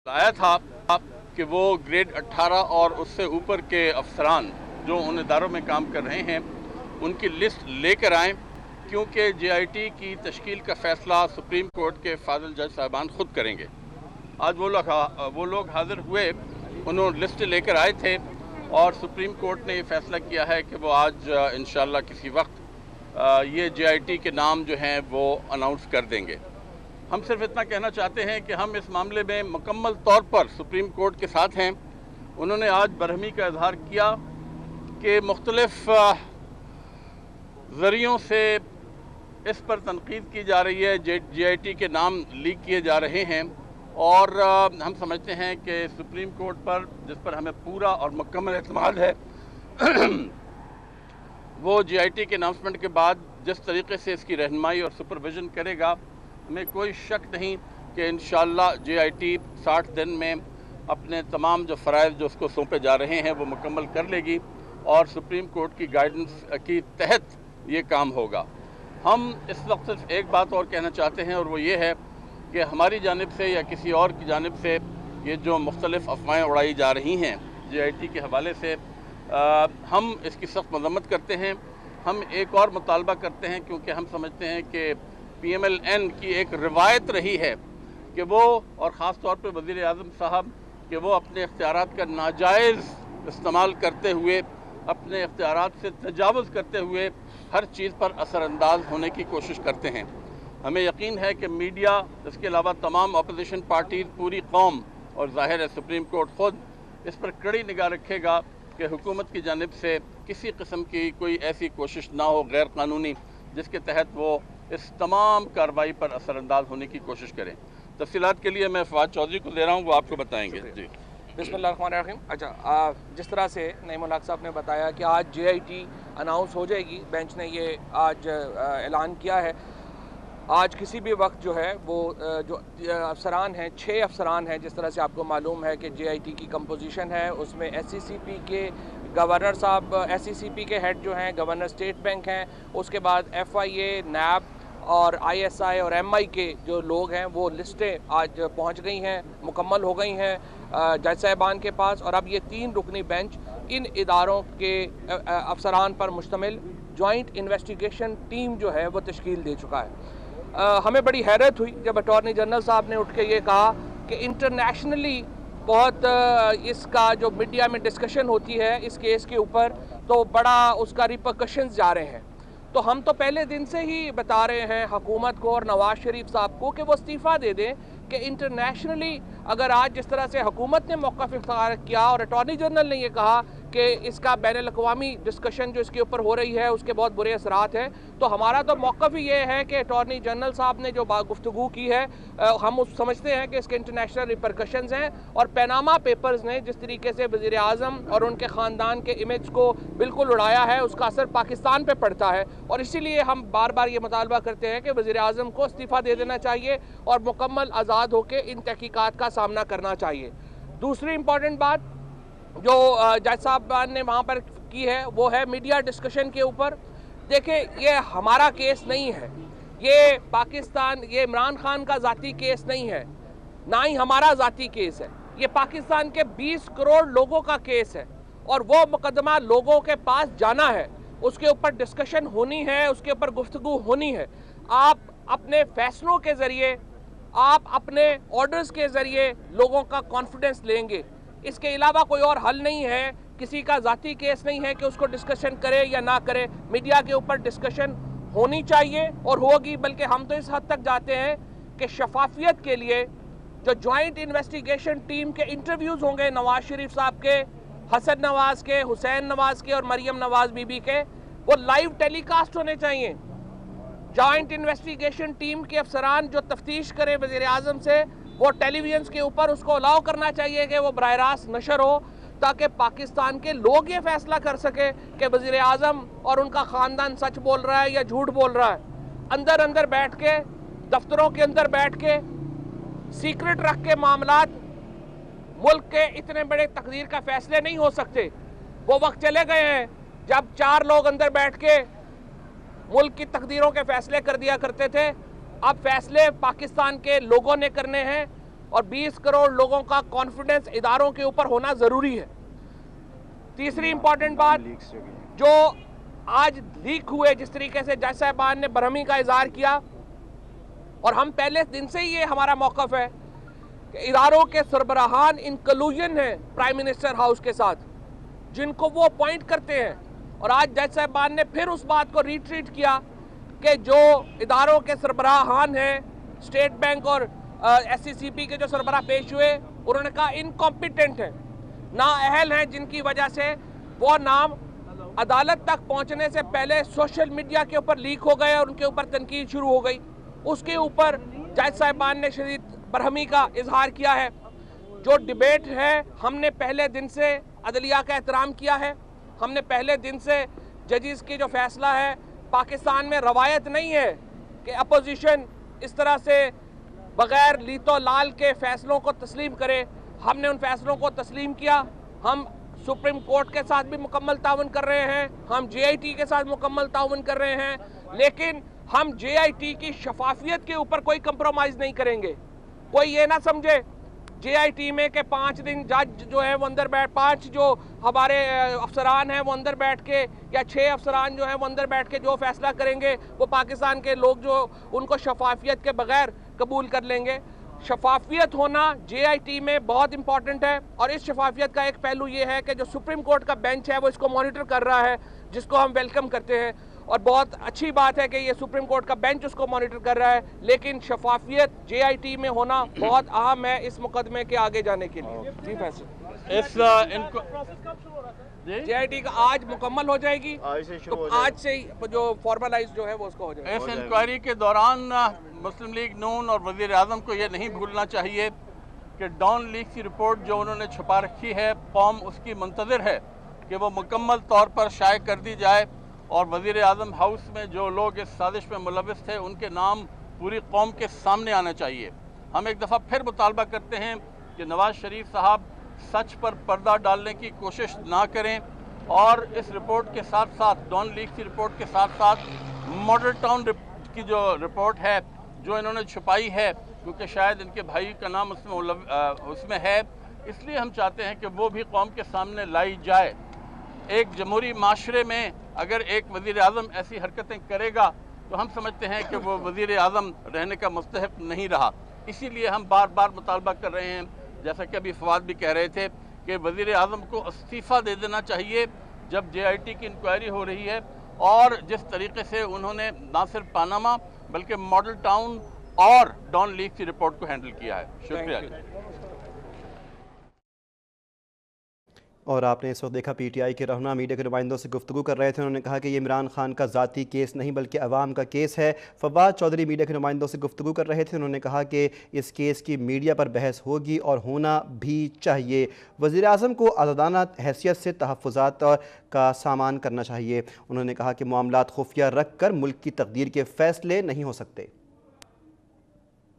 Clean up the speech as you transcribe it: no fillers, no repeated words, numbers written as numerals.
लाया था कि वो ग्रेड 18 और उससे ऊपर के अफसरान जो उन इदारों में काम कर रहे हैं उनकी लिस्ट लेकर आएँ, क्योंकि JIT की तश्कील का फ़ैसला सुप्रीम कोर्ट के फाजिल जज साहिबान खुद करेंगे। आज वो लोग हाजिर हुए, उन्होंने लिस्ट लेकर आए थे और सुप्रीम कोर्ट ने ये फ़ैसला किया है कि वो आज इंशाअल्लाह किसी वक्त ये JIT के नाम जो हैं वो अनाउंस कर देंगे। हम सिर्फ इतना कहना चाहते हैं कि हम इस मामले में मुकम्मल तौर पर सुप्रीम कोर्ट के साथ हैं। उन्होंने आज बरहमी का इजहार किया कि मुख्तलिफ ज़रियों से इस पर तनकीद की जा रही है, JIT के नाम लीक किए जा रहे हैं और हम समझते हैं कि सुप्रीम कोर्ट पर, जिस पर हमें पूरा और मुकम्मल एतमाद है, वो JIT के अनाउंसमेंट के बाद जिस तरीके से इसकी रहनुमाई और सुपरविज़न करेगा, हमें कोई शक नहीं कि इंशाअल्लाह JIT 60 दिन में अपने तमाम जो फ़राइज़ जो उसको सौंपे जा रहे हैं वो मुकम्मल कर लेगी और सुप्रीम कोर्ट की गाइडेंस के तहत ये काम होगा। हम इस वक्त सिर्फ एक बात और कहना चाहते हैं और वो ये है कि हमारी जानिब से या किसी और की जानिब से ये जो मुख्तलिफ अफवाहें उड़ाई जा रही हैं JIT के हवाले से, हम इसकी सख्त मज़म्मत करते हैं। हम एक और मुतालबा करते हैं, क्योंकि हम समझते हैं कि PMLN की एक रिवायत रही है कि वो, और ख़ास तौर पर वज़ीर आज़म साहब, कि वो अपने इख्तियारात का नाजायज़ इस्तेमाल करते हुए, अपने इख्तियारात से तजावुज़ करते हुए हर चीज़ पर असरअंदाज होने की कोशिश करते हैं। हमें यकीन है कि मीडिया, इसके अलावा तमाम अपोजिशन पार्टीज़, पूरी कौम और ज़ाहिर है सुप्रीम कोर्ट ख़ुद इस पर कड़ी निगाह रखेगा कि हुकूमत की जानिब से किसी किस्म की कोई ऐसी कोशिश ना हो गैर कानूनी, जिसके तहत वो इस तमाम कार्रवाई पर असरअंदाज होने की कोशिश करें। तफसीलात के लिए मैं फवाद चौधरी को दे रहा हूँ, वो आपको बताएंगे। जी बिस्मिल्लाहिर्रहमानिर्रहीम। अच्छा, जिस तरह से नईम उल हक साहब ने बताया कि आज JIT अनाउंस हो जाएगी, बेंच ने ये आज ऐलान किया है। आज किसी भी वक्त जो है वो जो अफसरान हैं, 6 अफसरान हैं, जिस तरह से आपको मालूम है कि JIT की कंपोजिशन है, उसमें SCCP के गवर्नर साहब, SCCP के हेड जो हैं गवर्नर स्टेट बैंक हैं, उसके बाद FIA, NAB और ISI और MI के जो लोग हैं वो लिस्टें आज पहुंच गई हैं, मुकम्मल हो गई हैं जज साहिबान के पास। और अब ये 3 रुकनी बेंच इन इदारों के अफसरान पर मुश्तमिल जॉइंट इन्वेस्टिगेशन टीम जो है वो तश्कील दे चुका है। हमें बड़ी हैरत हुई जब अटॉर्नी जनरल साहब ने उठ के ये कहा कि इंटरनेशनली बहुत इसका जो मीडिया में डिस्कशन होती है इस केस के ऊपर, तो बड़ा उसका रिपरकशंस जा रहे हैं। तो हम तो पहले दिन से ही बता रहे हैं हुकूमत को और नवाज शरीफ साहब को कि वो इस्तीफ़ा दे दें, कि इंटरनेशनली अगर आज जिस तरह से हुकूमत ने मौक़िफ़ इख्तियार किया और अटॉर्नी जनरल ने ये कहा कि इसका बैनुल-अक़वामी डिस्कशन जो इसके ऊपर हो रही है उसके बहुत बुरे असरात हैं, तो हमारा तो मौक़िफ़ ही ये है कि अटॉर्नी जनरल साहब ने जो गुफ्तगू की है, हम उस समझते हैं कि इसके इंटरनेशनल रिपरकशंस हैं। और पैनामा पेपर्स ने जिस तरीके से वज़ीर आज़म और उनके ख़ानदान के इमेज को बिल्कुल उड़ाया है, उसका असर पाकिस्तान पर पड़ता है। और इसीलिए हम बार बार ये मुतालबा करते हैं कि वज़ीर आज़म को इस्तीफ़ा दे देना चाहिए और मुकम्मल आज़ाद होकर इन तहकीकात का सामना करना चाहिए। दूसरी इम्पॉर्टेंट बात जो जज साहब ने वहाँ पर की है वो है मीडिया डिस्कशन के ऊपर। देखिए, ये हमारा केस नहीं है, ये पाकिस्तान, ये इमरान खान का ज़ाती केस नहीं है, ना ही हमारा ज़ाती केस है, ये पाकिस्तान के 20 करोड़ लोगों का केस है। और वो मुकदमा लोगों के पास जाना है, उसके ऊपर डिस्कशन होनी है, उसके ऊपर गुफ्तगू होनी है। आप अपने फैसलों के ज़रिए, आप अपने ऑर्डर्स के ज़रिए लोगों का कॉन्फिडेंस लेंगे। इसके अलावा कोई और हल नहीं है, किसी का ज़ाती केस नहीं है कि उसको डिस्कशन करे या ना करे। मीडिया के ऊपर डिस्कशन होनी चाहिए और होगी, बल्कि हम तो इस हद तक जाते हैं कि शफाफियत के लिए जो जॉइंट इन्वेस्टिगेशन टीम के इंटरव्यूज़ होंगे नवाज शरीफ साहब के, हसन नवाज के, हुसैन नवाज के और मरियम नवाज बीबी के, वो लाइव टेलीकास्ट होने चाहिए। जॉइंट इन्वेस्टिगेशन टीम के अफसरान जो तफ्तीश करें वज़ीर आज़म से, वो टेलीविजन के ऊपर उसको अलाउ करना चाहिए कि वो बराह रास्त नशर हो, ताकि पाकिस्तान के लोग ये फैसला कर सके कि वज़ीर आज़म और उनका ख़ानदान सच बोल रहा है या झूठ बोल रहा है। अंदर अंदर बैठ के, दफ्तरों के अंदर बैठ के, सीक्रेट रख के मामलात, मुल्क के इतने बड़े तकदीर का फैसले नहीं हो सकते। वो वक्त चले गए हैं जब 4 लोग अंदर बैठ के मुल्क की तकदीरों के फैसले कर दिया करते थे। अब फैसले पाकिस्तान के लोगों ने करने हैं। اور 20 کروڑ لوگوں کا کانفیڈنس اداروں کے اوپر ہونا ضروری ہے۔ تیسری امپورٹنٹ بات جو آج لیک ہوئے، جس طریقے سے جج صاحبان نے برہمی کا اظہار کیا، اور ہم پہلے دن سے یہ ہمارا موقف ہے کہ اداروں کے سربراہان ان کلوژن ہیں پرائم منسٹر ہاؤس کے ساتھ، جن کو وہ اپوائنٹ کرتے ہیں، اور آج جج صاحبان نے پھر اس بات کو ریٹریٹ کیا کہ جو اداروں کے سربراہان ہیں، اسٹیٹ بینک اور ایس سی سی پی کے جو سربراہ پیش ہوئے، انہوں نے کہا انکمپیٹنٹ ہیں، نااہل ہیں، جن کی وجہ سے وہ نام عدالت تک پہنچنے سے پہلے سوشل میڈیا کے اوپر لیک ہو گئے اور ان کے اوپر تنقید شروع ہو گئی۔ اس کے اوپر جج صاحبان نے شدید برہمی کا اظہار کیا ہے۔ جو ڈیبیٹ ہے، ہم نے پہلے دن سے عدلیہ کا احترام کیا ہے، ہم نے پہلے دن سے ججز کی جو فیصلہ ہے، پاکستان میں روایت نہیں ہے کہ اپوزیشن اس طرح سے بغیر لیت و لال کے فیصلوں کو تسلیم کرے۔ ہم نے ان فیصلوں کو تسلیم کیا۔ ہم سپریم کورٹ کے ساتھ بھی مکمل تعاون کر رہے ہیں، ہم جے آئی ٹی کے ساتھ مکمل تعاون کر رہے ہیں، لیکن ہم جے آئی ٹی کی شفافیت کے اوپر کوئی کمپرومائز نہیں کریں گے۔ کوئی یہ نہ سمجھے جے آئی ٹی میں کہ 5 دن جج جو ہے وہ اندر بیٹھ، 5 جو ہمارے افسران ہیں وہ اندر بیٹھ کے، یا 6 افسران جو ہیں وہ اندر بیٹھ کے جو فیصلہ کریں گے وہ پاکستان کے لوگ جو ان کو شفافیت کے بغیر قبول کر لیں گے۔ شفافیت ہونا جے آئی ٹی میں بہت امپورٹنٹ ہے، اور اس شفافیت کا ایک پہلو یہ ہے کہ جو سپریم کورٹ کا بینچ ہے وہ اس کو مانیٹر کر رہا ہے، جس کو ہم ویلکم کرتے ہیں، اور بہت اچھی بات ہے کہ یہ سپریم کورٹ کا بینچ اس کو مانیٹر کر رہا ہے، لیکن شفافیت جے آئی ٹی میں ہونا بہت اہم ہے اس مقدمے کے آگے جانے کے لیے۔ جی فیصل جے آئی ٹی کا آج مکمل ہو جائے گی، تو آج سے ہی جو فارملائز جو ہے وہ اس کو ہو جائے گا۔ اس انکوائری کے دوران مسلم لیگ نون اور وزیر اعظم کو یہ نہیں بھولنا چاہیے کہ ڈان لیک کی رپورٹ جو انہوں نے چھپا رکھی ہے، قوم اس کی منتظر ہے کہ وہ مکمل طور پر شائع کر دی جائے، اور وزیر اعظم ہاؤس میں جو لوگ اس سازش میں ملوث تھے ان کے نام پوری قوم کے سامنے آنا چاہیے۔ ہم ایک دفعہ پھر مطالبہ کرتے ہیں کہ نواز شریف صاحب سچ پر پردہ ڈالنے کی کوشش نہ کریں، اور اس رپورٹ کے ساتھ ساتھ، ڈان لیک کی رپورٹ کے ساتھ ساتھ ماڈل ٹاؤن کی جو رپورٹ ہے جو انہوں نے چھپائی ہے، کیونکہ شاید ان کے بھائی کا نام اس میں ہے، اس لیے ہم چاہتے ہیں کہ وہ بھی قوم کے سامنے لائی جائے۔ ایک جمہوری معاشرے میں اگر ایک وزیر اعظم ایسی حرکتیں کرے گا تو ہم سمجھتے ہیں کہ وہ وزیر اعظم رہنے کا مستحق نہیں رہا۔ اسی لیے ہم بار بار مطالبہ کر رہے ہیں، جیسا کہ ابھی فواد بھی کہہ رہے تھے، کہ وزیر اعظم کو استعفیٰ دے دینا چاہیے جب جے آئی ٹی کی انکوائری ہو رہی ہے، اور جس طریقے سے انہوں نے نہ صرف پاناما بلکہ ماڈل ٹاؤن اور ڈان لیک کی رپورٹ کو ہینڈل کیا ہے۔ شکریہ۔ اور آپ نے اس وقت دیکھا پی ٹی آئی کے رہنما میڈیا کے نمائندوں سے گفتگو کر رہے تھے۔ انہوں نے کہا کہ یہ عمران خان کا ذاتی کیس نہیں بلکہ عوام کا کیس ہے۔ فواد چودھری میڈیا کے نمائندوں سے گفتگو کر رہے تھے۔ انہوں نے کہا کہ اس کیس کی میڈیا پر بحث ہوگی اور ہونا بھی چاہیے۔ وزیر اعظم کو آزادانہ حیثیت سے تحفظات کا سامان کرنا چاہیے۔ انہوں نے کہا کہ معاملات خفیہ رکھ کر ملک کی تقدیر کے فیصلے نہیں ہو سکتے۔